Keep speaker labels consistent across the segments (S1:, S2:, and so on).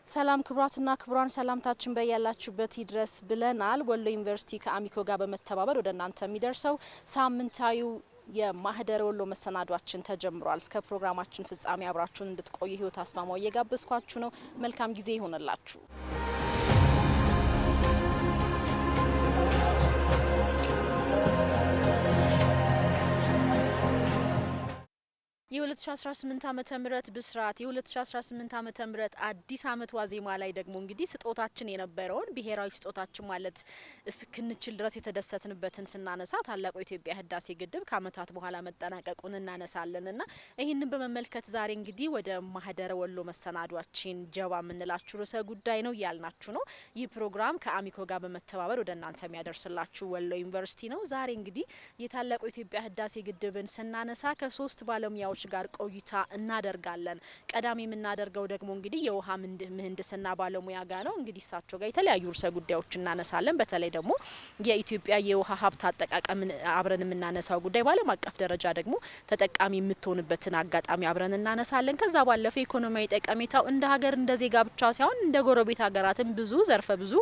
S1: ሰላም ክቡራትና ክቡራን ሰላምታችን በያላችሁበት ይድረስ ብለናል። ወሎ ዩኒቨርሲቲ ከአሚኮ ጋር በመተባበር ወደ እናንተ የሚደርሰው ሳምንታዊው የማህደረ ወሎ መሰናዷችን ተጀምሯል። እስከ ፕሮግራማችን ፍጻሜ አብራችሁን እንድትቆዩ ህይወት አስማማው እየጋበዝኳችሁ ነው። መልካም ጊዜ ይሆንላችሁ። የ2018 ዓመተ ምህረት ብስራት የ2018 ዓመተ ምህረት አዲስ አመት ዋዜማ ላይ ደግሞ እንግዲህ ስጦታችን የነበረውን ብሔራዊ ስጦታችን ማለት እስክንችል ድረስ የተደሰትንበትን ስናነሳ ታላቁ የኢትዮጵያ ህዳሴ ግድብ ከአመታት በኋላ መጠናቀቁን እናነሳለንና ይህንን በመመልከት ዛሬ እንግዲህ ወደ ማህደረ ወሎ መሰናዷችን ጀባ የምንላችሁ ርዕሰ ጉዳይ ነው ያልናችሁ ነው። ይህ ፕሮግራም ከአሚኮ ጋር በመተባበር ወደ እናንተ የሚያደርስላችሁ ወሎ ዩኒቨርሲቲ ነው። ዛሬ እንግዲህ የታላቁ የኢትዮጵያ ህዳሴ ግድብን ስናነሳ ከሶስት ባለሙያዎች ጋር ቆይታ እናደርጋለን። ቀዳሚ የምናደርገው ደግሞ እንግዲህ የውሃ ምህንድስና ባለሙያ ጋር ነው። እንግዲህ እሳቸው ጋር የተለያዩ ርዕሰ ጉዳዮች እናነሳለን። በተለይ ደግሞ የኢትዮጵያ የውሃ ሀብት አጠቃቀም አብረን የምናነሳው ጉዳይ በዓለም አቀፍ ደረጃ ደግሞ ተጠቃሚ የምትሆንበትን አጋጣሚ አብረን እናነሳለን። ከዛ ባለፈ ኢኮኖሚያዊ ጠቀሜታው እንደ ሀገር እንደ ዜጋ ብቻ ሳይሆን እንደ ጎረቤት ሀገራትም ብዙ ዘርፈ ብዙ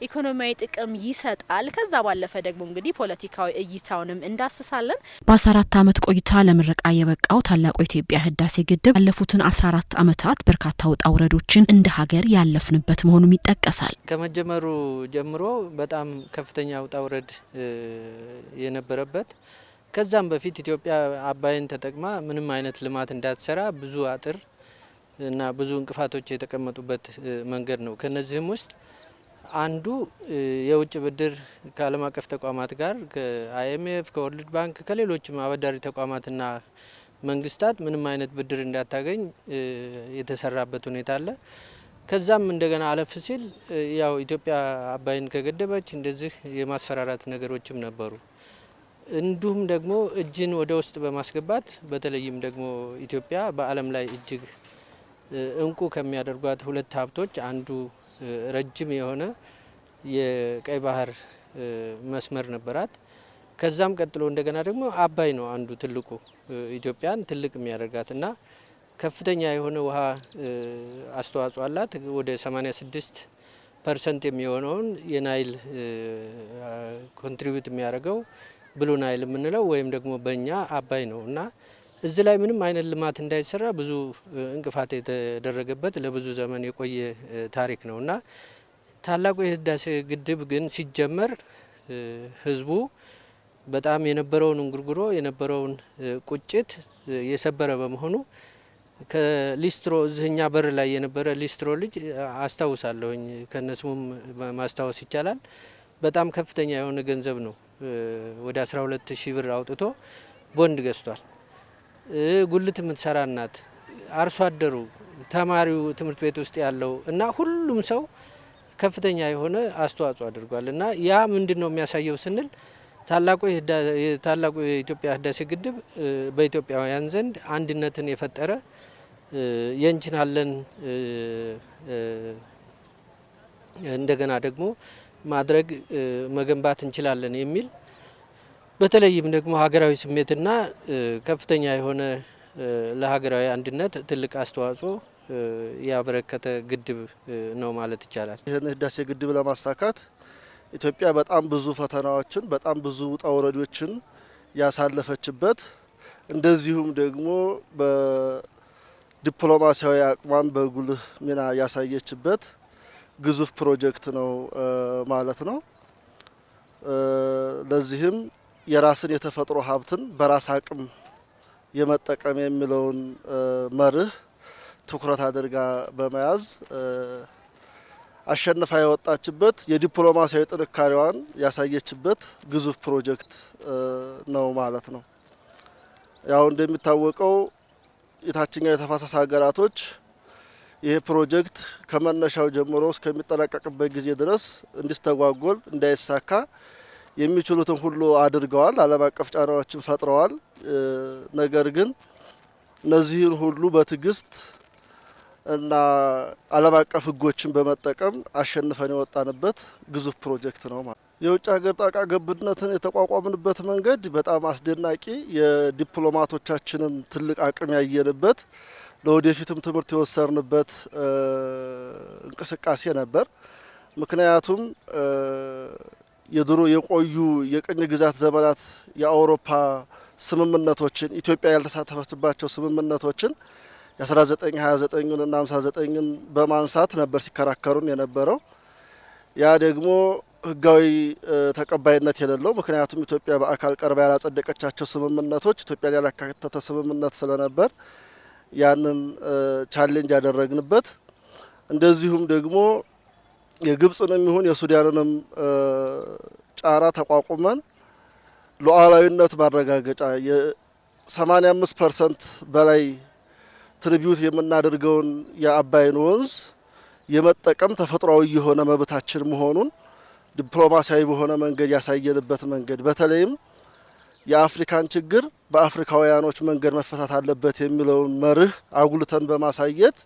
S1: ኢኮኖሚያዊ ጥቅም ይሰጣል። ከዛ ባለፈ ደግሞ እንግዲህ ፖለቲካዊ እይታውንም እንዳስሳለን።
S2: በ14 አመት ቆይታ ለምረቃ የበቃው ታላቁ የኢትዮጵያ ህዳሴ ግድብ ያለፉትን 14 አመታት በርካታ ውጣ ውረዶችን እንደ ሀገር ያለፍንበት መሆኑም ይጠቀሳል።
S3: ከመጀመሩ ጀምሮ በጣም ከፍተኛ ውጣ ውረድ የነበረበት ከዛም በፊት ኢትዮጵያ አባይን ተጠቅማ ምንም አይነት ልማት እንዳትሰራ ብዙ አጥር እና ብዙ እንቅፋቶች የተቀመጡበት መንገድ ነው። ከነዚህም ውስጥ አንዱ የውጭ ብድር ከዓለም አቀፍ ተቋማት ጋር ከአይኤምኤፍ፣ ከወርልድ ባንክ፣ ከሌሎችም አበዳሪ ተቋማትና መንግስታት ምንም አይነት ብድር እንዳታገኝ የተሰራበት ሁኔታ አለ። ከዛም እንደገና አለፍ ሲል ያው ኢትዮጵያ አባይን ከገደበች እንደዚህ የማስፈራራት ነገሮችም ነበሩ። እንዲሁም ደግሞ እጅን ወደ ውስጥ በማስገባት በተለይም ደግሞ ኢትዮጵያ በዓለም ላይ እጅግ እንቁ ከሚያደርጓት ሁለት ሀብቶች አንዱ ረጅም የሆነ የቀይ ባህር መስመር ነበራት። ከዛም ቀጥሎ እንደገና ደግሞ አባይ ነው አንዱ ትልቁ ኢትዮጵያን ትልቅ የሚያደርጋት እና ከፍተኛ የሆነ ውሃ አስተዋጽኦ አላት። ወደ 86% የሚሆነውን የናይል ኮንትሪቢዩት የሚያደርገው ብሉ ናይል የምንለው ወይም ደግሞ በእኛ አባይ ነው እና እዚህ ላይ ምንም አይነት ልማት እንዳይሰራ ብዙ እንቅፋት የተደረገበት ለብዙ ዘመን የቆየ ታሪክ ነው እና ታላቁ የህዳሴ ግድብ ግን ሲጀመር ህዝቡ በጣም የነበረውን እንጉርጉሮ የነበረውን ቁጭት የሰበረ በመሆኑ ከሊስትሮ እዚህኛ በር ላይ የነበረ ሊስትሮ ልጅ አስታውሳለሁኝ፣ ከነስሙም ማስታወስ ይቻላል። በጣም ከፍተኛ የሆነ ገንዘብ ነው ወደ 12,000 ብር አውጥቶ ቦንድ ገዝቷል። ጉልት የምትሰራ እናት፣ አርሶ አደሩ፣ ተማሪው ትምህርት ቤት ውስጥ ያለው እና ሁሉም ሰው ከፍተኛ የሆነ አስተዋጽኦ አድርጓል እና ያ ምንድን ነው የሚያሳየው ስንል ታላቁ የኢትዮጵያ ህዳሴ ግድብ በኢትዮጵያውያን ዘንድ አንድነትን የፈጠረ የእንችላለን እንደገና ደግሞ ማድረግ መገንባት እንችላለን የሚል በተለይም ደግሞ ሀገራዊ ስሜትና ከፍተኛ የሆነ ለሀገራዊ አንድነት ትልቅ አስተዋጽኦ ያበረከተ ግድብ ነው ማለት ይቻላል።
S4: ይህን ህዳሴ ግድብ ለማሳካት ኢትዮጵያ በጣም ብዙ ፈተናዎችን በጣም ብዙ ውጣ ውረዶችን ያሳለፈችበት እንደዚሁም ደግሞ በዲፕሎማሲያዊ አቅሟን በጉልህ ሚና ያሳየችበት ግዙፍ ፕሮጀክት ነው ማለት ነው። ለዚህም የራስን የተፈጥሮ ሀብትን በራስ አቅም የመጠቀም የሚለውን መርህ ትኩረት አድርጋ በመያዝ አሸንፋ የወጣችበት የዲፕሎማሲያዊ ጥንካሬዋን ያሳየችበት ግዙፍ ፕሮጀክት ነው ማለት ነው። ያው እንደሚታወቀው የታችኛው የተፋሰስ ሀገራቶች ይሄ ፕሮጀክት ከመነሻው ጀምሮ እስከሚጠናቀቅበት ጊዜ ድረስ እንዲስተጓጎል እንዳይሳካ የሚችሉትን ሁሉ አድርገዋል። ዓለም አቀፍ ጫናዎችን ፈጥረዋል። ነገር ግን እነዚህን ሁሉ በትዕግስት እና ዓለም አቀፍ ሕጎችን በመጠቀም አሸንፈን የወጣንበት ግዙፍ ፕሮጀክት ነው ማለት። የውጭ ሀገር ጣልቃ ገብነትን የተቋቋምንበት መንገድ በጣም አስደናቂ፣ የዲፕሎማቶቻችንን ትልቅ አቅም ያየንበት፣ ለወደፊትም ትምህርት የወሰርንበት እንቅስቃሴ ነበር። ምክንያቱም የድሮ የቆዩ የቅኝ ግዛት ዘመናት የአውሮፓ ስምምነቶችን ኢትዮጵያ ያልተሳተፈችባቸው ስምምነቶችን የ1929ን እና 59ን በማንሳት ነበር ሲከራከሩን የነበረው። ያ ደግሞ ህጋዊ ተቀባይነት የሌለው ምክንያቱም ኢትዮጵያ በአካል ቀርባ ያላጸደቀቻቸው ስምምነቶች ኢትዮጵያን ያላካተተ ስምምነት ስለነበር ያንን ቻሌንጅ ያደረግንበት እንደዚሁም ደግሞ የግብጽንም ይሁን የሱዳንንም ጫና ተቋቁመን ሉዓላዊነት ማረጋገጫ የ85% በላይ ትሪቢዩት የምናደርገውን የአባይን ወንዝ የመጠቀም ተፈጥሯዊ የሆነ መብታችን መሆኑን ዲፕሎማሲያዊ በሆነ መንገድ ያሳየንበት መንገድ በተለይም የአፍሪካን ችግር በአፍሪካውያኖች መንገድ መፈታት አለበት የሚለውን መርህ አጉልተን በማሳየት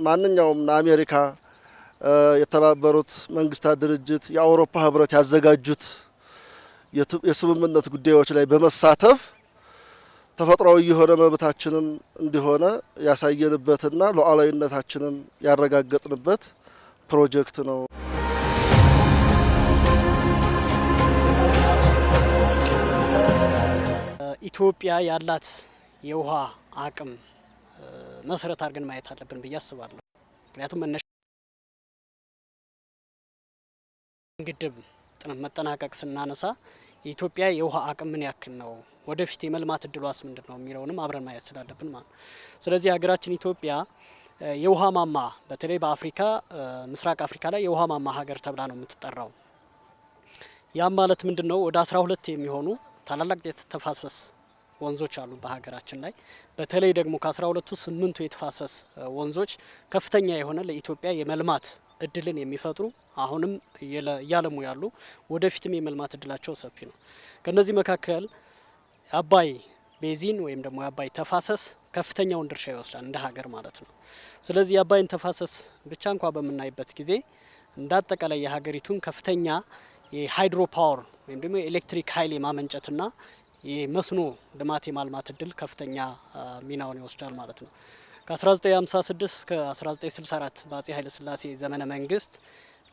S4: ማንኛውም አሜሪካ የተባበሩት መንግስታት ድርጅት የአውሮፓ ህብረት ያዘጋጁት የስምምነት ጉዳዮች ላይ በመሳተፍ ተፈጥሯዊ የሆነ መብታችንን እንደሆነ ያሳየንበትና ሉዓላዊነታችንን ያረጋገጥንበት ፕሮጀክት ነው።
S5: ኢትዮጵያ ያላት የውሃ አቅም መሰረት አድርገን ማየት አለብን ብዬ አስባለሁ። ምክንያቱም መነሻ ግድብ ጥናት መጠናቀቅ ስናነሳ የኢትዮጵያ የውሃ አቅም ምን ያክል ነው፣ ወደፊት የመልማት እድሏስ ምንድን ነው የሚለውንም አብረን ማየት ስላለብን ማለት ነው። ስለዚህ ሀገራችን ኢትዮጵያ የውሃ ማማ በተለይ በአፍሪካ ምስራቅ አፍሪካ ላይ የውሃ ማማ ሀገር ተብላ ነው የምትጠራው። ያም ማለት ምንድን ነው? ወደ 12 የሚሆኑ ታላላቅ የተፋሰስ ወንዞች አሉ በሀገራችን ላይ። በተለይ ደግሞ ከ12ቱ 8ቱ የተፋሰስ ወንዞች ከፍተኛ የሆነ ለኢትዮጵያ የመልማት እድልን የሚፈጥሩ አሁንም እያለሙ ያሉ ወደፊትም የመልማት እድላቸው ሰፊ ነው። ከነዚህ መካከል አባይ ቤዚን ወይም ደግሞ የአባይ ተፋሰስ ከፍተኛውን ድርሻ ይወስዳል እንደ ሀገር ማለት ነው። ስለዚህ የአባይን ተፋሰስ ብቻ እንኳ በምናይበት ጊዜ እንደ አጠቃላይ የሀገሪቱን ከፍተኛ የሃይድሮ ፓወር ወይም ደግሞ የኤሌክትሪክ ኃይል የማመንጨትና የመስኖ ልማት የማልማት እድል ከፍተኛ ሚናውን ይወስዳል ማለት ነው። ከ1956 እስከ 1964 በአጼ ኃይለ ሥላሴ ዘመነ መንግስት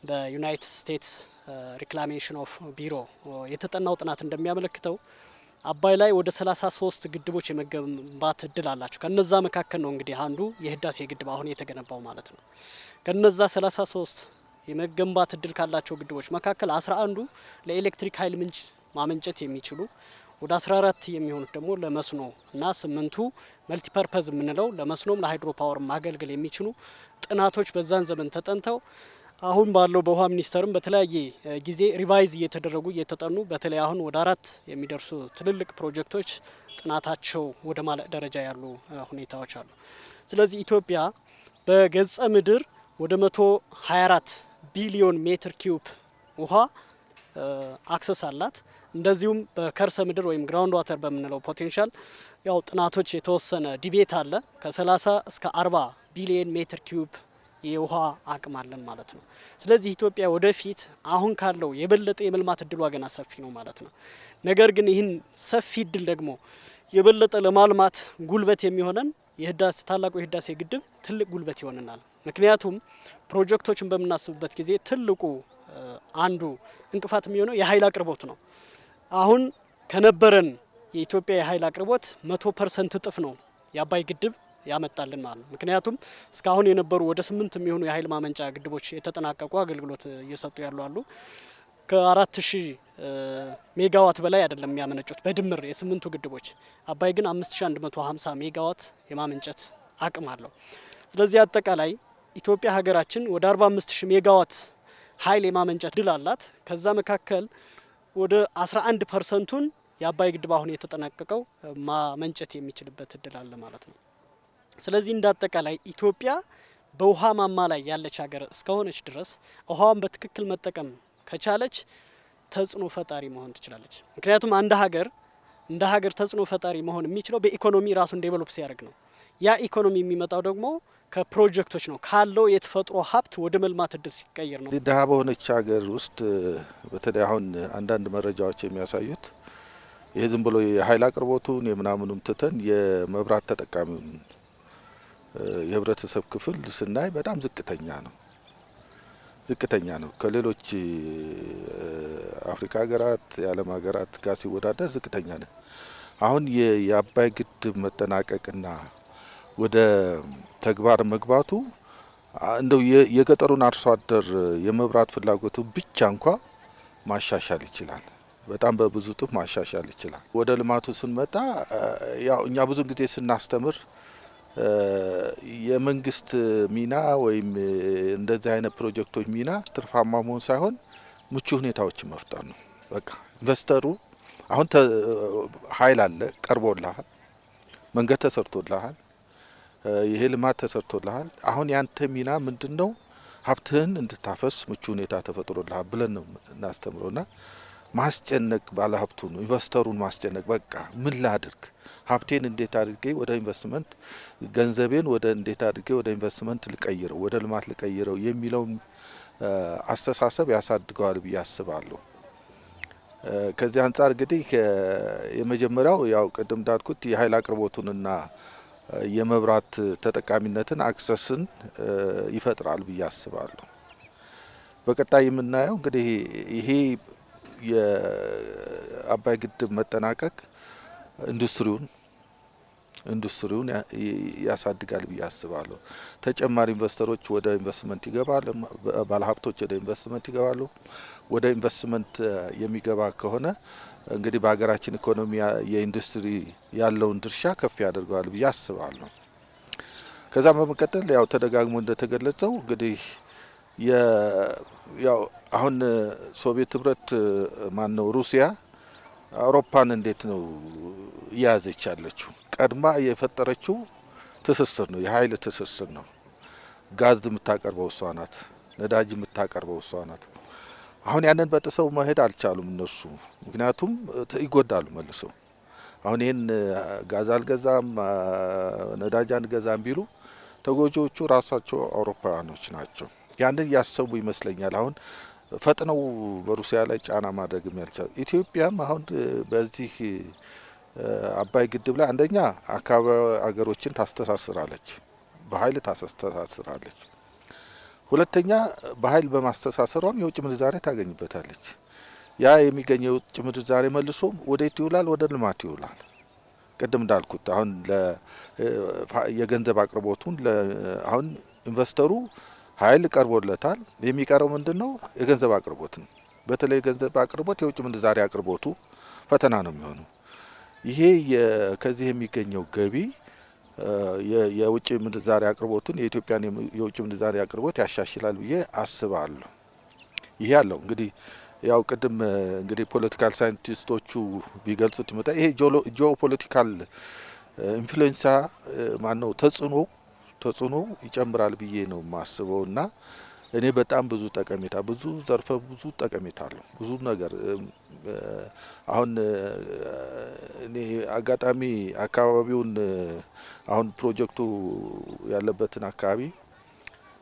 S5: በዩናይትድ ስቴትስ ሪክላሜሽን ኦፍ ቢሮ የተጠናው ጥናት እንደሚያመለክተው አባይ ላይ ወደ 33 ግድቦች የመገንባት እድል አላቸው። ከነዛ መካከል ነው እንግዲህ አንዱ የህዳሴ ግድብ አሁን የተገነባው ማለት ነው። ከነዛ 33 የመገንባት እድል ካላቸው ግድቦች መካከል 11ዱ ለኤሌክትሪክ ኃይል ምንጭ ማመንጨት የሚችሉ ወደ 14 የሚሆኑት ደግሞ ለመስኖ እና 8ቱ መልቲፐርፐዝ የምንለው ለመስኖም ለሃይድሮ ፓወር ማገልገል የሚችሉ ጥናቶች በዛን ዘመን ተጠንተው አሁን ባለው በውሃ ሚኒስቴርም በተለያየ ጊዜ ሪቫይዝ እየተደረጉ እየተጠኑ በተለይ አሁን ወደ 4 የሚደርሱ ትልልቅ ፕሮጀክቶች ጥናታቸው ወደ ማለቅ ደረጃ ያሉ ሁኔታዎች አሉ። ስለዚህ ኢትዮጵያ በገጸ ምድር ወደ 124 ቢሊዮን ሜትር ኪዩብ ውሃ አክሰስ አላት። እንደዚሁም በከርሰ ምድር ወይም ግራውንድ ዋተር በምንለው ፖቴንሻል ያው ጥናቶች የተወሰነ ዲቤት አለ። ከ30 እስከ 40 ቢሊዮን ሜትር ኪዩብ የውሃ አቅም አለን ማለት ነው። ስለዚህ ኢትዮጵያ ወደፊት አሁን ካለው የበለጠ የመልማት እድሏ ገና ሰፊ ነው ማለት ነው። ነገር ግን ይህን ሰፊ እድል ደግሞ የበለጠ ለማልማት ጉልበት የሚሆነን ታላቁ የህዳሴ ግድብ ትልቅ ጉልበት ይሆነናል። ምክንያቱም ፕሮጀክቶችን በምናስብበት ጊዜ ትልቁ አንዱ እንቅፋት የሚሆነው የኃይል አቅርቦት ነው። አሁን ከነበረን የኢትዮጵያ የኃይል አቅርቦት 100% እጥፍ ነው የአባይ ግድብ ያመጣልን ማለት ነው። ምክንያቱም እስካሁን የነበሩ ወደ 8 የሚሆኑ የኃይል ማመንጫ ግድቦች የተጠናቀቁ አገልግሎት እየሰጡ ያሉ አሉ። ከ4000 ሜጋዋት በላይ አይደለም የሚያመነጩት በድምር የ8ቱ ግድቦች። አባይ ግን 5150 ሜጋዋት የማመንጨት አቅም አለው። ስለዚህ አጠቃላይ ኢትዮጵያ ሀገራችን ወደ 45000 ሜጋዋት ኃይል የማመንጨት ድል አላት። ከዛ መካከል ወደ 11%ቱን የአባይ ግድብ አሁን የተጠናቀቀው ማመንጨት የሚችልበት እድል አለ ማለት ነው። ስለዚህ እንደ አጠቃላይ ኢትዮጵያ በውሃ ማማ ላይ ያለች ሀገር እስከሆነች ድረስ ውሃዋን በትክክል መጠቀም ከቻለች ተጽዕኖ ፈጣሪ መሆን ትችላለች። ምክንያቱም እንደ ሀገር ተጽዕኖ ፈጣሪ መሆን የሚችለው በኢኮኖሚ ራሱን ዴቨሎፕ ሲያደርግ ነው። ያ ኢኮኖሚ የሚመጣው ደግሞ ከፕሮጀክቶች ነው፣ ካለው የተፈጥሮ ሀብት ወደ መልማት እድል ሲቀየር ነው።
S6: ድሀ በሆነች ሀገር ውስጥ በተለይ አሁን አንዳንድ መረጃዎች የሚያሳዩት ይሄ ዝም ብሎ የኃይል አቅርቦቱን የምናምኑን ትተን የመብራት ተጠቃሚውን የህብረተሰብ ክፍል ስናይ በጣም ዝቅተኛ ነው። ከሌሎች አፍሪካ ሀገራት የዓለም ሀገራት ጋር ሲወዳደር ዝቅተኛ ነው። አሁን የአባይ ግድብ መጠናቀቅና ወደ ተግባር መግባቱ እንደው የገጠሩን አርሶ አደር የመብራት ፍላጎቱ ብቻ እንኳ ማሻሻል ይችላል። በጣም በብዙ ጥፍ ማሻሻል ይችላል። ወደ ልማቱ ስንመጣ ያው እኛ ብዙ ጊዜ ስናስተምር የመንግስት ሚና ወይም እንደዚህ አይነት ፕሮጀክቶች ሚና ትርፋማ መሆን ሳይሆን ምቹ ሁኔታዎችን መፍጠር ነው። በቃ ኢንቨስተሩ አሁን ኃይል አለ ቀርቦልሃል፣ መንገድ ተሰርቶልሃል፣ ይሄ ልማት ተሰርቶልሃል። አሁን ያንተ ሚና ምንድነው? ሀብትህን እንድታፈስ ምቹ ሁኔታ ተፈጥሮልሃል ብለን ነው እናስተምረውና ማስጨነቅ ባለሀብቱ ነው ኢንቨስተሩን ማስጨነቅ። በቃ ምን ላድርግ፣ ሀብቴን እንዴት አድርጌ ወደ ኢንቨስትመንት፣ ገንዘቤን እንዴት አድርጌ ወደ ኢንቨስትመንት ልቀይረው፣ ወደ ልማት ልቀይረው የሚለውን አስተሳሰብ ያሳድገዋል ብዬ አስባለሁ። ከዚህ አንጻር እንግዲህ የመጀመሪያው ያው ቅድም እንዳልኩት የኃይል አቅርቦቱንና የመብራት ተጠቃሚነትን አክሰስን ይፈጥራል ብዬ አስባለሁ። በቀጣይ የምናየው እንግዲህ ይሄ የአባይ ግድብ መጠናቀቅ ኢንዱስትሪውን ያሳድጋል ብዬ አስባለሁ። ተጨማሪ ኢንቨስተሮች ወደ ኢንቨስትመንት ይገባሉ፣ ባለሀብቶች ወደ ኢንቨስትመንት ይገባሉ። ወደ ኢንቨስትመንት የሚገባ ከሆነ እንግዲህ በሀገራችን ኢኮኖሚ የኢንዱስትሪ ያለውን ድርሻ ከፍ ያደርገዋል ብዬ አስባለሁ። ከዛም በመቀጠል ያው ተደጋግሞ እንደተገለጸው እንግዲህ ያው አሁን ሶቪየት ህብረት ማነው ሩሲያ አውሮፓን እንዴት ነው እያያዘች ያለችው? ቀድማ የፈጠረችው ትስስር ነው፣ የኃይል ትስስር ነው። ጋዝ የምታቀርበው እሷ ናት፣ ነዳጅ የምታቀርበው እሷ ናት። አሁን ያንን በጥሰው መሄድ አልቻሉም እነሱ፣ ምክንያቱም ይጎዳሉ መልሰው። አሁን ይህን ጋዝ አልገዛም ነዳጅ አንገዛም ቢሉ ተጎጂዎቹ ራሳቸው አውሮፓውያኖች ናቸው። ያንን ያሰቡ ይመስለኛል አሁን ፈጥነው በሩሲያ ላይ ጫና ማድረግም ያልቻሉ። ኢትዮጵያም አሁን በዚህ አባይ ግድብ ላይ አንደኛ አካባቢ ሀገሮችን ታስተሳስራለች፣ በኃይል ታስተሳስራለች። ሁለተኛ በኃይል በማስተሳሰሯም የውጭ ምንዛሬ ታገኝበታለች። ያ የሚገኘው የውጭ ምንዛሬ መልሶ ወዴት ይውላል? ወደ ልማት ይውላል። ቅድም እንዳልኩት አሁን የገንዘብ አቅርቦቱን አሁን ኢንቨስተሩ ኃይል ቀርቦለታል። የሚቀረው ምንድነው? የገንዘብ አቅርቦት ነው። በተለይ የገንዘብ አቅርቦት የውጭ ምንዛሬ አቅርቦቱ ፈተና ነው የሚሆነው። ይሄ ከዚህ የሚገኘው ገቢ የውጭ ምንዛሬ አቅርቦቱን የኢትዮጵያን የውጭ ምንዛሬ አቅርቦት ያሻሽላል ብዬ አስባለሁ። ይሄ ያለው እንግዲህ ያው ቅድም እንግዲህ ፖለቲካል ሳይንቲስቶቹ ቢገልጹት ይመጣ ይሄ ጂኦፖለቲካል ኢንፍሉዌንሳ ማነው ተጽዕኖ ይጨምራል ብዬ ነው ማስበው እና እኔ በጣም ብዙ ጠቀሜታ ብዙ ዘርፈ ብዙ ጠቀሜታ አለው ብዙ ነገር። አሁን እኔ አጋጣሚ አካባቢውን አሁን ፕሮጀክቱ ያለበትን አካባቢ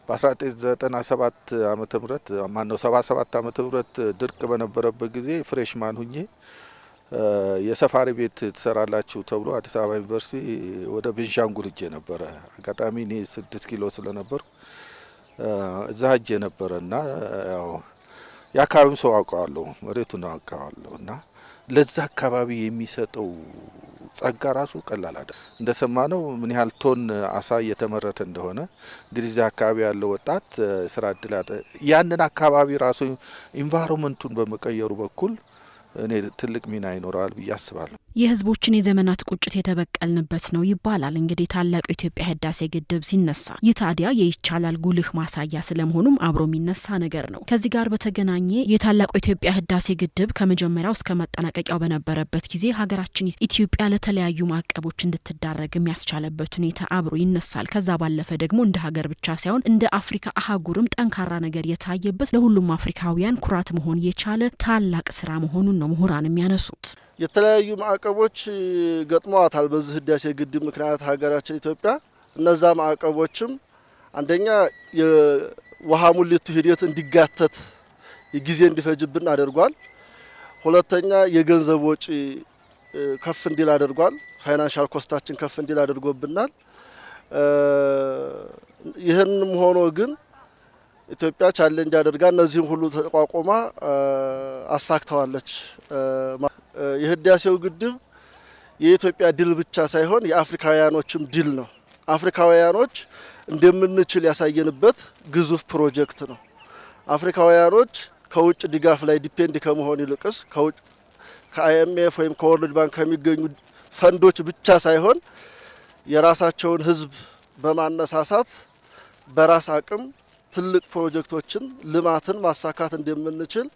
S6: በ1997 ዓመተ ምህረት ማነው 77 ዓመተ ምህረት ድርቅ በነበረበት ጊዜ ፍሬሽማን ሁኜ የሰፋሪ ቤት ትሰራላችሁ ተብሎ አዲስ አበባ ዩኒቨርሲቲ ወደ ቤንሻንጉል ሄጄ ነበረ። አጋጣሚ እኔ 6 ኪሎ ስለነበር እዛ ሄጄ ነበረና ያው የአካባቢውን ሰው አውቀዋለሁ፣ መሬቱን አውቀዋለሁ እና ለዛ አካባቢ የሚሰጠው ጸጋ ራሱ ቀላል አይደለም። እንደሰማነው ምን ያህል ቶን አሳ እየተመረተ እንደሆነ እንግዲህ እዛ አካባቢ ያለው ወጣት ስራ እድል ያንን አካባቢ ራሱ ኢንቫይሮንመንቱን በመቀየሩ በኩል እኔ ትልቅ ሚና ይኖረዋል ብዬ አስባለሁ።
S2: የህዝቦችን የዘመናት ቁጭት የተበቀልንበት ነው ይባላል። እንግዲህ ታላቁ የኢትዮጵያ ህዳሴ ግድብ ሲነሳ ይህ ታዲያ የይቻላል ጉልህ ማሳያ ስለመሆኑም አብሮ የሚነሳ ነገር ነው። ከዚህ ጋር በተገናኘ የታላቁ የኢትዮጵያ ህዳሴ ግድብ ከመጀመሪያው እስከ መጠናቀቂያው በነበረበት ጊዜ ሀገራችን ኢትዮጵያ ለተለያዩ ማዕቀቦች እንድትዳረግ የሚያስቻለበት ሁኔታ አብሮ ይነሳል። ከዛ ባለፈ ደግሞ እንደ ሀገር ብቻ ሳይሆን እንደ አፍሪካ አህጉርም ጠንካራ ነገር የታየበት ለሁሉም አፍሪካውያን ኩራት መሆን የቻለ ታላቅ ስራ መሆኑን ነው ምሁራን የሚያነሱት።
S4: የተለያዩ ማዕቀቦች ገጥመዋታል በዚህ ህዳሴ ግድብ ምክንያት ሀገራችን ኢትዮጵያ። እነዛ ማዕቀቦችም አንደኛ የውሃ ሙሊቱ ሂደት እንዲጋተት ጊዜ እንዲፈጅብን አድርጓል። ሁለተኛ የገንዘብ ወጪ ከፍ እንዲል አድርጓል። ፋይናንሻል ኮስታችን ከፍ እንዲል አድርጎብናል። ይህንም ሆኖ ግን ኢትዮጵያ ቻሌንጅ አድርጋ እነዚህም ሁሉ ተቋቁማ አሳክተዋለች። የህዳሴው ግድብ የኢትዮጵያ ድል ብቻ ሳይሆን የአፍሪካውያኖችም ድል ነው። አፍሪካውያኖች እንደምንችል ያሳየንበት ግዙፍ ፕሮጀክት ነው። አፍሪካውያኖች ከውጭ ድጋፍ ላይ ዲፔንድ ከመሆን ይልቅስ ከአይኤምኤፍ ወይም ከወርልድ ባንክ ከሚገኙ ፈንዶች ብቻ ሳይሆን የራሳቸውን ህዝብ በማነሳሳት በራስ አቅም ትልቅ ፕሮጀክቶችን ልማትን ማሳካት እንደምንችል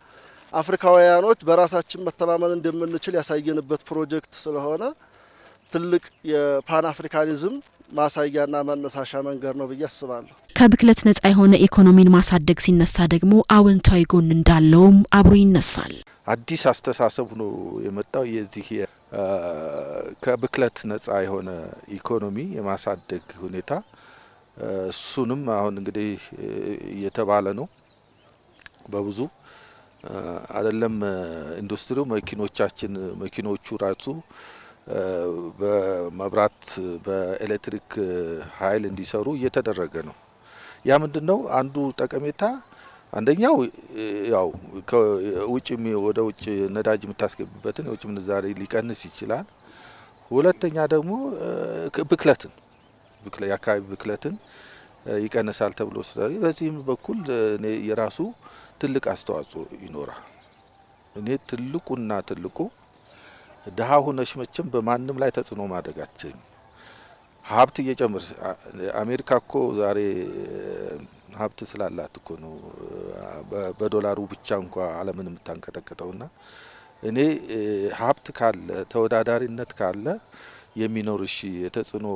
S4: አፍሪካውያኖች በራሳችን መተማመን እንደምንችል ያሳየንበት ፕሮጀክት ስለሆነ ትልቅ የፓን አፍሪካኒዝም ማሳያና መነሳሻ መንገድ ነው ብዬ አስባለሁ።
S2: ከብክለት ነጻ የሆነ ኢኮኖሚን ማሳደግ ሲነሳ ደግሞ አዎንታዊ ጎን እንዳለውም አብሮ ይነሳል።
S6: አዲስ አስተሳሰብ ነው የመጣው የዚህ ከብክለት ነጻ የሆነ ኢኮኖሚ የማሳደግ ሁኔታ። እሱንም አሁን እንግዲህ እየተባለ ነው በብዙ አይደለም ኢንዱስትሪው መኪኖቹ ራሱ በመብራት በኤሌክትሪክ ኃይል እንዲሰሩ እየተደረገ ነው። ያ ምንድነው አንዱ ጠቀሜታ? አንደኛው ያው ከውጭ ወደ ውጭ ነዳጅ የምታስገቡበትን የውጭ ምንዛሬ ሊቀንስ ይችላል። ሁለተኛ ደግሞ የአካባቢ ብክለትን ይቀንሳል ተብሎ ስለዚህ በዚህም በኩል እኔ የራሱ ትልቅ አስተዋጽኦ ይኖራል። እኔ ትልቁ ድሀ ሆነሽ መቼም በማንም ላይ ተጽዕኖ ማድረግ አትችይም። ሀብት እየጨመረ አሜሪካ እኮ ዛሬ ሀብት ስላላት እኮ ነው በዶላሩ ብቻ እንኳ ዓለምን የምታንቀጠቅጠውና እኔ ሀብት ካለ ተወዳዳሪነት ካለ የሚኖርሽ የተጽዕኖ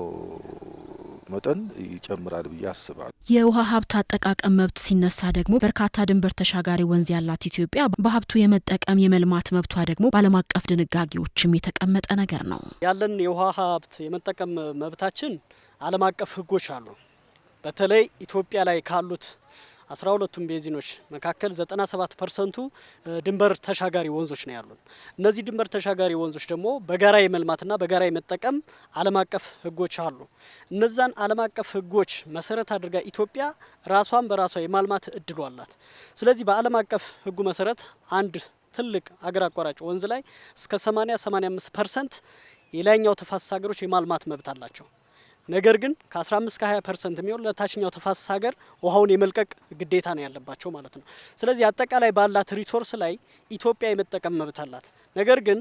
S6: መጠን ይጨምራል ብዬ አስባለሁ።
S2: የውሃ ሀብት አጠቃቀም መብት ሲነሳ ደግሞ በርካታ ድንበር ተሻጋሪ ወንዝ ያላት ኢትዮጵያ በሀብቱ የመጠቀም የመልማት መብቷ ደግሞ በዓለም አቀፍ ድንጋጌዎችም የተቀመጠ ነገር ነው። ያለን
S5: የውሃ ሀብት የመጠቀም መብታችን ዓለም አቀፍ ሕጎች አሉ። በተለይ ኢትዮጵያ ላይ ካሉት 12ቱም ቤዚኖች መካከል 97% ድንበር ተሻጋሪ ወንዞች ነው ያሉን። እነዚህ ድንበር ተሻጋሪ ወንዞች ደግሞ በጋራ የመልማትና በጋራ የመጠቀም ዓለም አቀፍ ሕጎች አሉ። እነዛን ዓለም አቀፍ ሕጎች መሰረት አድርጋ ኢትዮጵያ ራሷን በራሷ የማልማት እድሉ አላት። ስለዚህ በዓለም አቀፍ ሕጉ መሰረት አንድ ትልቅ አገር አቋራጭ ወንዝ ላይ እስከ 80-85% የላይኛው ተፋሰስ ሀገሮች የማልማት መብት አላቸው። ነገር ግን ከ15-20% የሚሆን ለታችኛው ተፋሰስ ሀገር ውሃውን የመልቀቅ ግዴታ ነው ያለባቸው ማለት ነው። ስለዚህ አጠቃላይ ባላት ሪሶርስ ላይ ኢትዮጵያ የመጠቀም መብት አላት። ነገር ግን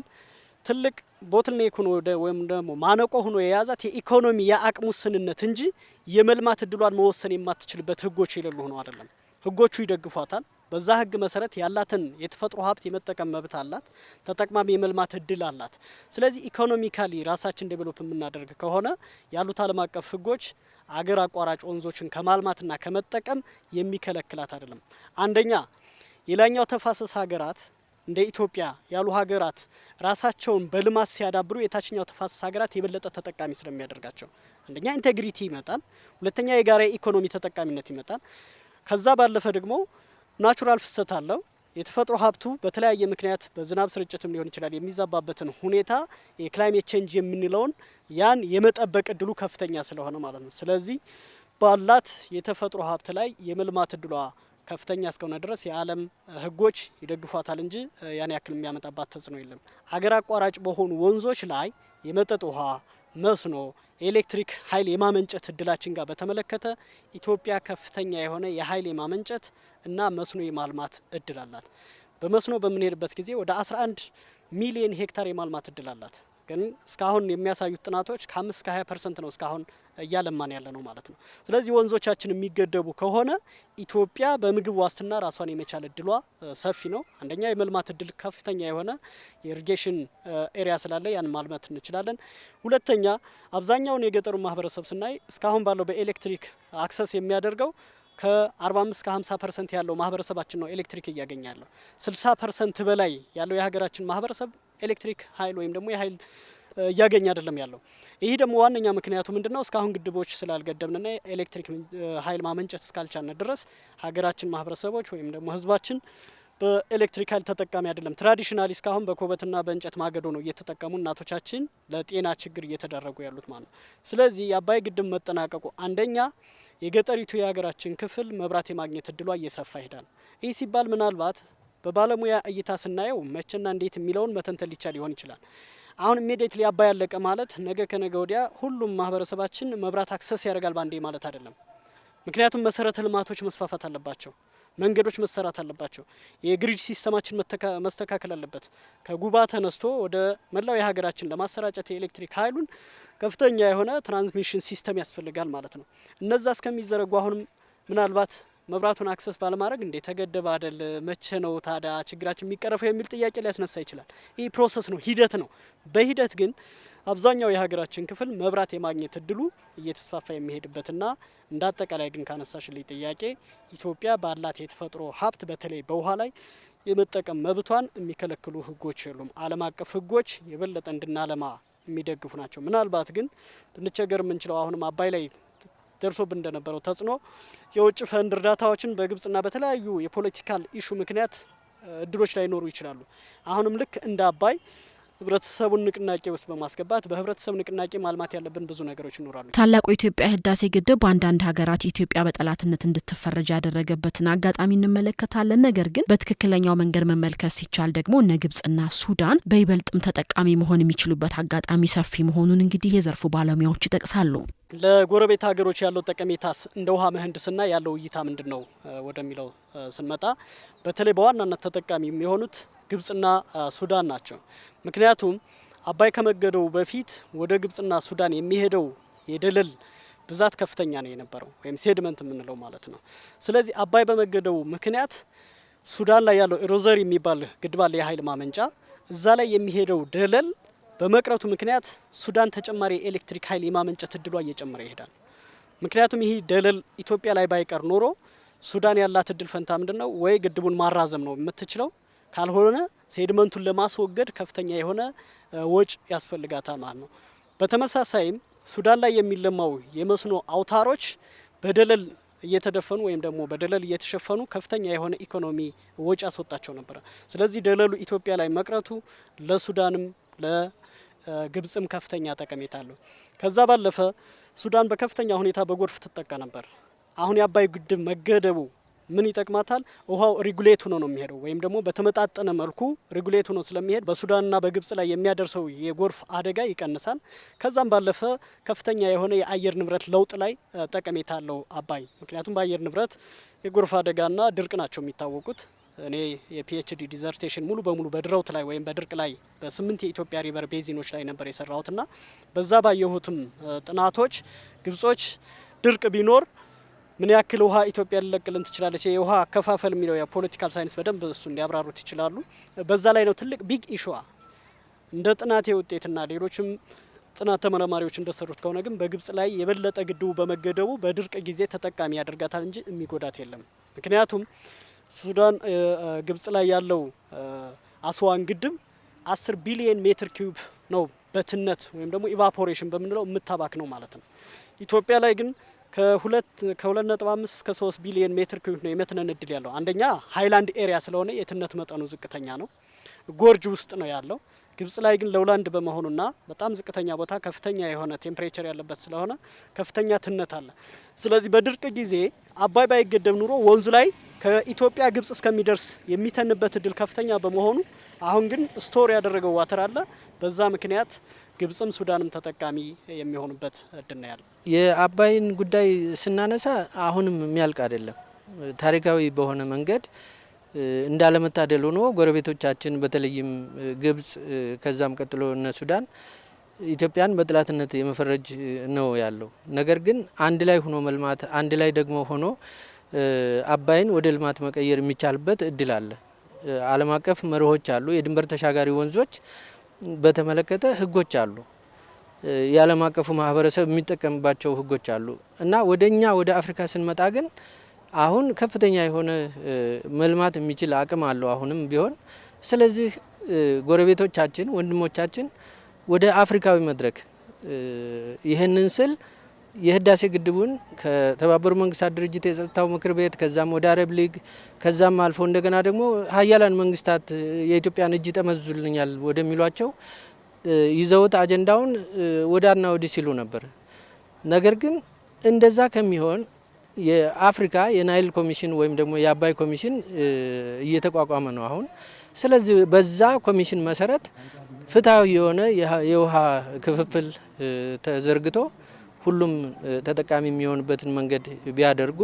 S5: ትልቅ ቦትልኔክ ሆኖ ወይም ደግሞ ማነቆ ሆኖ የያዛት የኢኮኖሚ የአቅም ውስንነት እንጂ የመልማት እድሏን መወሰን የማትችልበት ህጎች የሌሉ ሆነው አይደለም። ህጎቹ ይደግፏታል። በዛ ህግ መሰረት ያላትን የተፈጥሮ ሀብት የመጠቀም መብት አላት። ተጠቅማሚ የመልማት እድል አላት። ስለዚህ ኢኮኖሚካሊ ራሳችን ዴቨሎፕ የምናደርግ ከሆነ ያሉት ዓለም አቀፍ ህጎች አገር አቋራጭ ወንዞችን ከማልማትና ከመጠቀም የሚከለክላት አይደለም። አንደኛ የላይኛው ተፋሰስ ሀገራት እንደ ኢትዮጵያ ያሉ ሀገራት ራሳቸውን በልማት ሲያዳብሩ የታችኛው ተፋሰስ ሀገራት የበለጠ ተጠቃሚ ስለሚያደርጋቸው አንደኛ ኢንቴግሪቲ ይመጣል። ሁለተኛ የጋራ ኢኮኖሚ ተጠቃሚነት ይመጣል። ከዛ ባለፈ ደግሞ ናቹራል ፍሰት አለው። የተፈጥሮ ሀብቱ በተለያየ ምክንያት በዝናብ ስርጭትም ሊሆን ይችላል የሚዛባበትን ሁኔታ የክላይሜት ቼንጅ የምንለውን ያን የመጠበቅ እድሉ ከፍተኛ ስለሆነ ማለት ነው። ስለዚህ ባላት የተፈጥሮ ሀብት ላይ የመልማት እድሏ ከፍተኛ እስከሆነ ድረስ የዓለም ህጎች ይደግፏታል እንጂ ያን ያክል የሚያመጣባት ተጽዕኖ የለም። አገር አቋራጭ በሆኑ ወንዞች ላይ የመጠጥ ውሃ፣ መስኖ፣ ኤሌክትሪክ ኃይል የማመንጨት እድላችን ጋር በተመለከተ ኢትዮጵያ ከፍተኛ የሆነ የኃይል የማመንጨት እና መስኖ የማልማት እድል አላት። በመስኖ በምንሄድበት ጊዜ ወደ 11 ሚሊዮን ሄክታር የማልማት እድል አላት። ግን እስካሁን የሚያሳዩት ጥናቶች ከ5-20% ነው እስካሁን እያለማን ያለ ነው ማለት ነው። ስለዚህ ወንዞቻችን የሚገደቡ ከሆነ ኢትዮጵያ በምግብ ዋስትና ራሷን የመቻል እድሏ ሰፊ ነው። አንደኛ የመልማት እድል ከፍተኛ የሆነ የኢሪጌሽን ኤሪያ ስላለ ያን ማልማት እንችላለን። ሁለተኛ አብዛኛውን የገጠሩ ማህበረሰብ ስናይ እስካሁን ባለው በኤሌክትሪክ አክሰስ የሚያደርገው ከ45-50% ያለው ማህበረሰባችን ነው ኤሌክትሪክ እያገኘ ያለው። 60% በላይ ያለው የሀገራችን ማህበረሰብ ኤሌክትሪክ ኃይል ወይም ደግሞ የኃይል እያገኘ አይደለም ያለው። ይህ ደግሞ ዋነኛ ምክንያቱ ምንድነው? እስካሁን ግድቦች ስላልገደብንና ኤሌክትሪክ ኃይል ማመንጨት እስካልቻልን ድረስ ሀገራችን ማህበረሰቦች ወይም ደግሞ ህዝባችን በኤሌክትሪክ ኃይል ተጠቃሚ አይደለም። ትራዲሽናሊ እስካሁን በኮበትና በእንጨት ማገዶ ነው እየተጠቀሙ እናቶቻችን ለጤና ችግር እየተዳረጉ ያሉት ማለት ነው። ስለዚህ የአባይ ግድብ መጠናቀቁ አንደኛ የገጠሪቱ የሀገራችን ክፍል መብራት የማግኘት እድሏ እየሰፋ ይሄዳል። ይህ ሲባል ምናልባት በባለሙያ እይታ ስናየው መቼና እንዴት የሚለውን መተንተን ሊቻል ይሆን ይችላል። አሁን ኢሚዲየትሊ አባይ ያለቀ ማለት ነገ ከነገ ወዲያ ሁሉም ማህበረሰባችን መብራት አክሰስ ያደርጋል ባንዴ ማለት አይደለም። ምክንያቱም መሰረተ ልማቶች መስፋፋት አለባቸው። መንገዶች መሰራት አለባቸው። የግሪድ ሲስተማችን መስተካከል አለበት። ከጉባ ተነስቶ ወደ መላው የሀገራችን ለማሰራጨት የኤሌክትሪክ ኃይሉን ከፍተኛ የሆነ ትራንስሚሽን ሲስተም ያስፈልጋል ማለት ነው። እነዛ እስከሚዘረጉ አሁንም ምናልባት መብራቱን አክሰስ ባለማድረግ እንዴ ተገደበ አይደል መቼ ነው ታዲያ ችግራችን የሚቀረፈው የሚል ጥያቄ ሊያስነሳ ይችላል። ይህ ፕሮሰስ ነው፣ ሂደት ነው። በሂደት ግን አብዛኛው የሀገራችን ክፍል መብራት የማግኘት እድሉ እየተስፋፋ የሚሄድበትና እንደ አጠቃላይ ግን ካነሳሽልኝ ጥያቄ ኢትዮጵያ ባላት የተፈጥሮ ሀብት በተለይ በውሃ ላይ የመጠቀም መብቷን የሚከለክሉ ህጎች የሉም። ዓለም አቀፍ ህጎች የበለጠ እንድናለማ የሚደግፉ ናቸው። ምናልባት ግን ልንቸገር የምንችለው አሁንም አባይ ላይ ደርሶብን እንደነበረው ተጽዕኖ የውጭ ፈንድ እርዳታዎችን በግብጽና በተለያዩ የፖለቲካል ኢሹ ምክንያት እድሎች ላይኖሩ ይችላሉ። አሁንም ልክ እንደ አባይ ህብረተሰቡን ንቅናቄ ውስጥ በማስገባት በህብረተሰብ ንቅናቄ ማልማት ያለብን ብዙ ነገሮች ይኖራሉ።
S2: ታላቁ የኢትዮጵያ ህዳሴ ግድብ በአንዳንድ ሀገራት ኢትዮጵያ በጠላትነት እንድትፈረጅ ያደረገበትን አጋጣሚ እንመለከታለን። ነገር ግን በትክክለኛው መንገድ መመልከት ሲቻል ደግሞ እነ ግብጽና ሱዳን በይበልጥም ተጠቃሚ መሆን የሚችሉበት አጋጣሚ ሰፊ መሆኑን እንግዲህ የዘርፉ ባለሙያዎች ይጠቅሳሉ።
S5: ለጎረቤት ሀገሮች ያለው ጠቀሜታስ እንደ ውሃ ምህንድስና ያለው እይታ ምንድን ነው ወደሚለው ስንመጣ በተለይ በዋናነት ተጠቃሚ የሚሆኑት ግብጽና ሱዳን ናቸው። ምክንያቱም አባይ ከመገደቡ በፊት ወደ ግብጽና ሱዳን የሚሄደው የደለል ብዛት ከፍተኛ ነው የነበረው ወይም ሴድመንት የምንለው ማለት ነው። ስለዚህ አባይ በመገደቡ ምክንያት ሱዳን ላይ ያለው ኢሮዘሪ የሚባል ግድብ አለ፣ የኃይል ማመንጫ። እዛ ላይ የሚሄደው ደለል በመቅረቱ ምክንያት ሱዳን ተጨማሪ የኤሌክትሪክ ኃይል የማመንጨት እድሏ እየጨመረ ይሄዳል። ምክንያቱም ይህ ደለል ኢትዮጵያ ላይ ባይቀር ኖሮ ሱዳን ያላት እድል ፈንታ ምንድነው? ወይ ግድቡን ማራዘም ነው የምትችለው፣ ካልሆነ ሴድመንቱን ለማስወገድ ከፍተኛ የሆነ ወጭ ያስፈልጋታል ማለት ነው። በተመሳሳይም ሱዳን ላይ የሚለማው የመስኖ አውታሮች በደለል እየተደፈኑ ወይም ደግሞ በደለል እየተሸፈኑ ከፍተኛ የሆነ ኢኮኖሚ ወጭ ያስወጣቸው ነበረ። ስለዚህ ደለሉ ኢትዮጵያ ላይ መቅረቱ ለሱዳንም ለግብጽም ከፍተኛ ጠቀሜታ አለው። ከዛ ባለፈ ሱዳን በከፍተኛ ሁኔታ በጎርፍ ትጠቃ ነበር። አሁን የአባይ ግድብ መገደቡ ምን ይጠቅማታል? ውሃው ሪጉሌት ሆኖ ነው የሚሄደው ወይም ደግሞ በተመጣጠነ መልኩ ሪጉሌት ሆኖ ስለሚሄድ በሱዳንና በግብጽ ላይ የሚያደርሰው የጎርፍ አደጋ ይቀንሳል። ከዛም ባለፈ ከፍተኛ የሆነ የአየር ንብረት ለውጥ ላይ ጠቀሜታ አለው አባይ። ምክንያቱም በአየር ንብረት የጎርፍ አደጋና ድርቅ ናቸው የሚታወቁት። እኔ የፒኤችዲ ዲዘርቴሽን ሙሉ በሙሉ በድረውት ላይ ወይም በድርቅ ላይ በ8 የኢትዮጵያ ሪቨር ቤዚኖች ላይ ነበር የሰራሁትና በዛ ባየሁትም ጥናቶች ግብጾች ድርቅ ቢኖር ምን ያክል ውሃ ኢትዮጵያ ሊለቅልን ትችላለች፣ የውሃ አከፋፈል የሚለው የፖለቲካል ሳይንስ በደንብ እሱ እንዲያብራሩት ይችላሉ። በዛ ላይ ነው ትልቅ ቢግ ኢሹዋ። እንደ ጥናቴ ውጤትና ሌሎችም ጥናት ተመራማሪዎች እንደሰሩት ከሆነ ግን በግብጽ ላይ የበለጠ ግድቡ በመገደቡ በድርቅ ጊዜ ተጠቃሚ ያደርጋታል እንጂ የሚጎዳት የለም። ምክንያቱም ሱዳን ግብጽ ላይ ያለው አስዋን ግድብ 10 ቢሊየን ሜትር ኪዩብ ነው በትነት ወይም ደግሞ ኢቫፖሬሽን በምንለው የምታባክ ነው ማለት ነው። ኢትዮጵያ ላይ ግን ከ2.5 እስከ 3 ቢሊየን ሜትር ኪዩብ ነው የመትነን እድል ያለው። አንደኛ ሃይላንድ ኤሪያ ስለሆነ የትነት መጠኑ ዝቅተኛ ነው፣ ጎርጅ ውስጥ ነው ያለው። ግብጽ ላይ ግን ለውላንድ በመሆኑና በጣም ዝቅተኛ ቦታ ከፍተኛ የሆነ ቴምፕሬቸር ያለበት ስለሆነ ከፍተኛ ትነት አለ። ስለዚህ በድርቅ ጊዜ አባይ ባይገደብ ኑሮ ወንዙ ላይ ከኢትዮጵያ ግብጽ እስከሚደርስ የሚተንበት እድል ከፍተኛ በመሆኑ አሁን ግን ስቶር ያደረገው ዋተር አለ። በዛ ምክንያት ግብጽም ሱዳንም ተጠቃሚ የሚሆኑበት እድል ነው ያለው።
S3: የአባይን ጉዳይ ስናነሳ አሁንም የሚያልቅ አይደለም። ታሪካዊ በሆነ መንገድ እንዳለመታደል ሆኖ ጎረቤቶቻችን በተለይም ግብጽ ከዛም ቀጥሎ እነ ሱዳን ኢትዮጵያን በጥላትነት የመፈረጅ ነው ያለው። ነገር ግን አንድ ላይ ሆኖ መልማት፣ አንድ ላይ ደግሞ ሆኖ አባይን ወደ ልማት መቀየር የሚቻልበት እድል አለ። ዓለም አቀፍ መርሆች አሉ። የድንበር ተሻጋሪ ወንዞች በተመለከተ ህጎች አሉ። የዓለም አቀፉ ማህበረሰብ የሚጠቀምባቸው ህጎች አሉ እና ወደኛ ወደ አፍሪካ ስንመጣ ግን አሁን ከፍተኛ የሆነ መልማት የሚችል አቅም አለው አሁንም ቢሆን። ስለዚህ ጎረቤቶቻችን፣ ወንድሞቻችን ወደ አፍሪካዊ መድረክ ይህንን ስል የህዳሴ ግድቡን ከተባበሩት መንግስታት ድርጅት የጸጥታው ምክር ቤት ከዛም ወደ አረብ ሊግ ከዛም አልፎ እንደገና ደግሞ ሀያላን መንግስታት የኢትዮጵያን እጅ ጠመዝዙልኛል ወደሚሏቸው ይዘውት አጀንዳውን ወዳና ወዲህ ሲሉ ነበር። ነገር ግን እንደዛ ከሚሆን የአፍሪካ የናይል ኮሚሽን ወይም ደግሞ የአባይ ኮሚሽን እየተቋቋመ ነው አሁን። ስለዚህ በዛ ኮሚሽን መሰረት ፍትሃዊ የሆነ የውሃ ክፍፍል ተዘርግቶ ሁሉም ተጠቃሚ የሚሆንበትን መንገድ ቢያደርጉ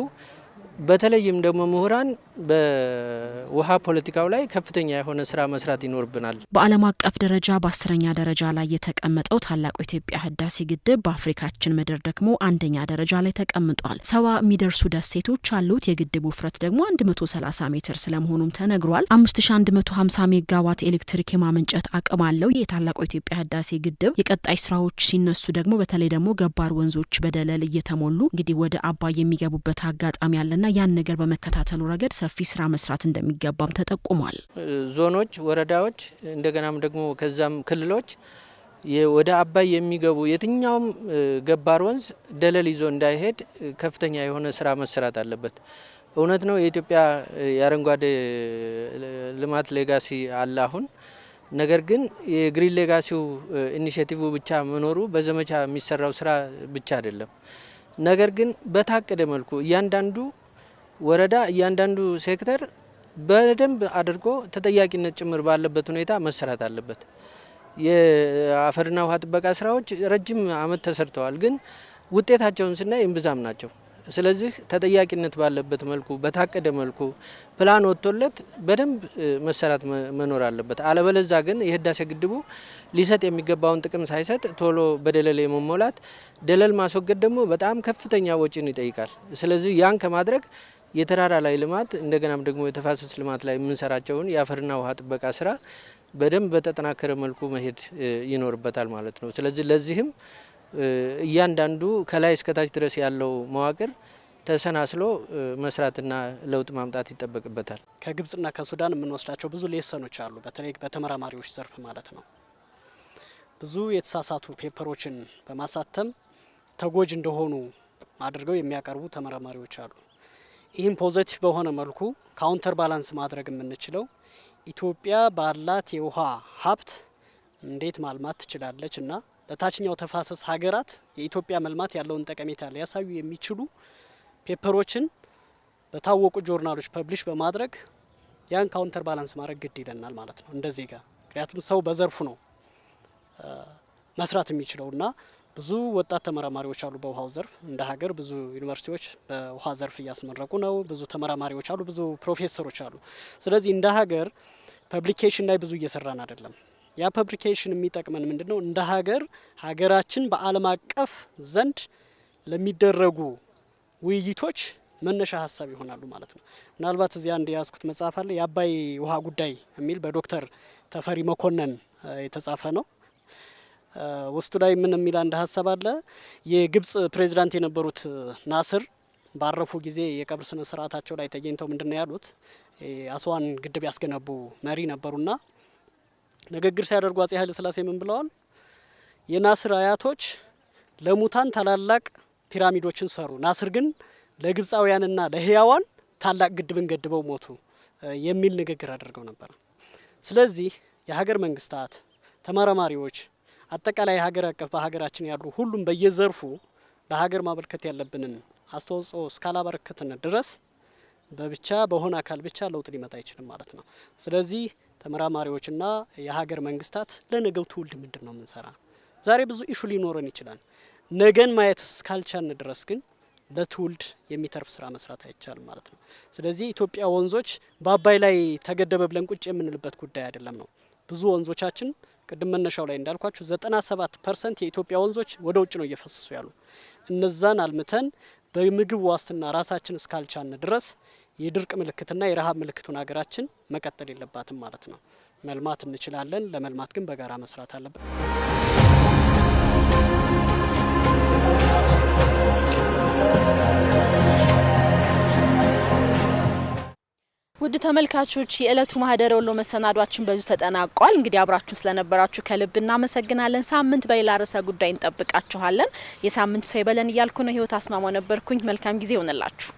S3: በተለይም ደግሞ ምሁራን በውሃ ፖለቲካው ላይ ከፍተኛ የሆነ ስራ መስራት ይኖርብናል።
S2: በዓለም አቀፍ ደረጃ በ10ኛ ደረጃ ላይ የተቀመጠው ታላቁ የኢትዮጵያ ህዳሴ ግድብ በአፍሪካችን ምድር ደግሞ 1ኛ ደረጃ ላይ ተቀምጧል። 70 የሚደርሱ ደሴቶች አሉት። የግድቡ ውፍረት ደግሞ 130 ሜትር ስለመሆኑም ተነግሯል። 5150 ሜጋዋት ኤሌክትሪክ የማመንጨት አቅም አለው። የታላቁ የኢትዮጵያ ህዳሴ ግድብ የቀጣይ ስራዎች ሲነሱ ደግሞ በተለይ ደግሞ ገባር ወንዞች በደለል እየተሞሉ እንግዲህ ወደ አባይ የሚገቡበት አጋጣሚ ያለና ያን ነገር በመከታተሉ ረገድ ሰፊ ስራ መስራት እንደሚገባም ተጠቁሟል።
S3: ዞኖች፣ ወረዳዎች እንደገናም ደግሞ ከዛም ክልሎች ወደ አባይ የሚገቡ የትኛውም ገባር ወንዝ ደለል ይዞ እንዳይሄድ ከፍተኛ የሆነ ስራ መሰራት አለበት። እውነት ነው የኢትዮጵያ የአረንጓዴ ልማት ሌጋሲ አለ አሁን። ነገር ግን የግሪን ሌጋሲው ኢኒሼቲቭ ብቻ መኖሩ በዘመቻ የሚሰራው ስራ ብቻ አይደለም። ነገር ግን በታቀደ መልኩ እያንዳንዱ ወረዳ እያንዳንዱ ሴክተር በደንብ አድርጎ ተጠያቂነት ጭምር ባለበት ሁኔታ መሰራት አለበት። የአፈርና ውሃ ጥበቃ ስራዎች ረጅም አመት ተሰርተዋል፣ ግን ውጤታቸውን ስናይ እምብዛም ናቸው። ስለዚህ ተጠያቂነት ባለበት መልኩ በታቀደ መልኩ ፕላን ወጥቶለት በደንብ መሰራት መኖር አለበት። አለበለዛ ግን የህዳሴ ግድቡ ሊሰጥ የሚገባውን ጥቅም ሳይሰጥ ቶሎ በደለል የመሞላት ደለል ማስወገድ ደግሞ በጣም ከፍተኛ ወጪን ይጠይቃል። ስለዚህ ያን ከማድረግ የተራራ ላይ ልማት እንደገናም ደግሞ የተፋሰስ ልማት ላይ የምንሰራቸውን የአፈርና ውሃ ጥበቃ ስራ በደንብ በተጠናከረ መልኩ መሄድ ይኖርበታል ማለት ነው። ስለዚህ ለዚህም እያንዳንዱ ከላይ እስከታች ድረስ ያለው መዋቅር ተሰናስሎ መስራትና ለውጥ ማምጣት ይጠበቅበታል።
S5: ከግብጽና ከሱዳን የምንወስዳቸው ብዙ ሌሰኖች አሉ። በተለይ በተመራማሪዎች ዘርፍ ማለት ነው። ብዙ የተሳሳቱ ፔፐሮችን በማሳተም ተጎጅ እንደሆኑ አድርገው የሚያቀርቡ ተመራማሪዎች አሉ። ይህም ፖዘቲቭ በሆነ መልኩ ካውንተር ባላንስ ማድረግ የምንችለው ኢትዮጵያ ባላት የውሃ ሀብት እንዴት ማልማት ትችላለች እና ለታችኛው ተፋሰስ ሀገራት የኢትዮጵያ መልማት ያለውን ጠቀሜታ ሊያሳዩ የሚችሉ ፔፐሮችን በታወቁ ጆርናሎች ፐብሊሽ በማድረግ ያን ካውንተር ባላንስ ማድረግ ግድ ይለናል ማለት ነው እንደዚህ ጋር። ምክንያቱም ሰው በዘርፉ ነው መስራት የሚችለውና ብዙ ወጣት ተመራማሪዎች አሉ በውሃው ዘርፍ። እንደ ሀገር ብዙ ዩኒቨርሲቲዎች በውሃ ዘርፍ እያስመረቁ ነው። ብዙ ተመራማሪዎች አሉ፣ ብዙ ፕሮፌሰሮች አሉ። ስለዚህ እንደ ሀገር ፐብሊኬሽን ላይ ብዙ እየሰራን አይደለም። ያ ፐብሊኬሽን የሚጠቅመን ምንድነው? እንደ ሀገር ሀገራችን በዓለም አቀፍ ዘንድ ለሚደረጉ ውይይቶች መነሻ ሀሳብ ይሆናሉ ማለት ነው። ምናልባት እዚያ አንድ የያዝኩት መጽሐፍ አለ የአባይ ውሃ ጉዳይ የሚል በዶክተር ተፈሪ መኮንን የተጻፈ ነው። ውስጡ ላይ ምን የሚል አንድ ሀሳብ አለ። የግብጽ ፕሬዚዳንት የነበሩት ናስር ባረፉ ጊዜ የቀብር ስነ ስርዓታቸው ላይ ተገኝተው ምንድነው ያሉት? አስዋን ግድብ ያስገነቡ መሪ ነበሩና ንግግር ሲያደርጉ አጼ ኃይለ ሥላሴ ምን ብለዋል? የናስር አያቶች ለሙታን ታላላቅ ፒራሚዶችን ሰሩ፣ ናስር ግን ለግብፃውያንና ለህያዋን ታላቅ ግድብን ገድበው ሞቱ የሚል ንግግር አድርገው ነበር። ስለዚህ የሀገር መንግስታት፣ ተመራማሪዎች፣ አጠቃላይ ሀገር አቀፍ በሀገራችን ያሉ ሁሉም በየዘርፉ ለሀገር ማበርከት ያለብንን አስተዋጽኦ እስካላበረከትን ድረስ በብቻ በሆነ አካል ብቻ ለውጥ ሊመጣ አይችልም ማለት ነው። ስለዚህ ተመራማሪዎችና የሀገር መንግስታት ለነገው ትውልድ ምንድን ነው የምንሰራ? ዛሬ ብዙ ኢሹ ሊኖረን ይችላል። ነገን ማየት እስካልቻልን ድረስ ግን ለትውልድ የሚተርፍ ስራ መስራት አይቻልም ማለት ነው። ስለዚህ ኢትዮጵያ ወንዞች በአባይ ላይ ተገደበ ብለን ቁጭ የምንልበት ጉዳይ አይደለም ነው። ብዙ ወንዞቻችን ቅድም መነሻው ላይ እንዳልኳችሁ 97% የኢትዮጵያ ወንዞች ወደ ውጭ ነው እየፈሰሱ ያሉ። እነዛን አልምተን በምግብ ዋስትና ራሳችን እስካልቻልን ድረስ የድርቅ ምልክትና የረሃብ ምልክቱን ሀገራችን መቀጠል የለባትም ማለት ነው። መልማት እንችላለን። ለመልማት ግን በጋራ መስራት አለብን።
S1: ውድ ውድ ተመልካቾች የዕለቱ ማህደረ ወሎ መሰናዷችን በዙ ተጠናቋል። እንግዲህ አብራችሁ ስለነበራችሁ ከልብ እናመሰግናለን። ሳምንት በሌላ ርዕሰ ጉዳይ እንጠብቃችኋለን። የሳምንቱ ሰው ይበለን እያልኩ ነው። ህይወት አስማማው ነበርኩኝ። መልካም ጊዜ ይሆንላችሁ።